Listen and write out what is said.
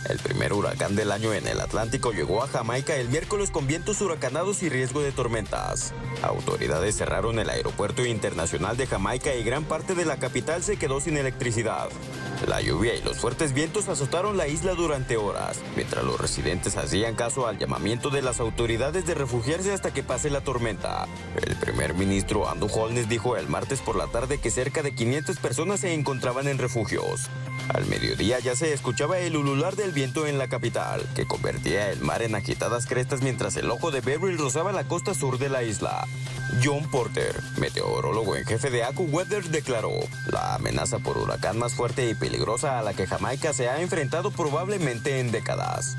El primer huracán del año en el Atlántico llegó a Jamaica el miércoles con vientos huracanados y riesgo de tormentas. Autoridades cerraron el aeropuerto internacional de Jamaica y gran parte de la capital se quedó sin electricidad. La lluvia y los fuertes vientos azotaron la isla durante horas, mientras los residentes hacían caso al llamamiento de las autoridades de refugiarse hasta que pase la tormenta. El primer ministro Andrew Holness dijo el martes por la tarde que cerca de 500 personas se encontraban en refugios. Al mediodía ya se escuchaba el ulular del viento en la capital, que convertía el mar en agitadas crestas mientras el ojo de Beryl rozaba la costa sur de la isla. John Porter, meteorólogo en jefe de AccuWeather, declaró: la amenaza por huracán más fuerte y peligrosa a la que Jamaica se ha enfrentado probablemente en décadas.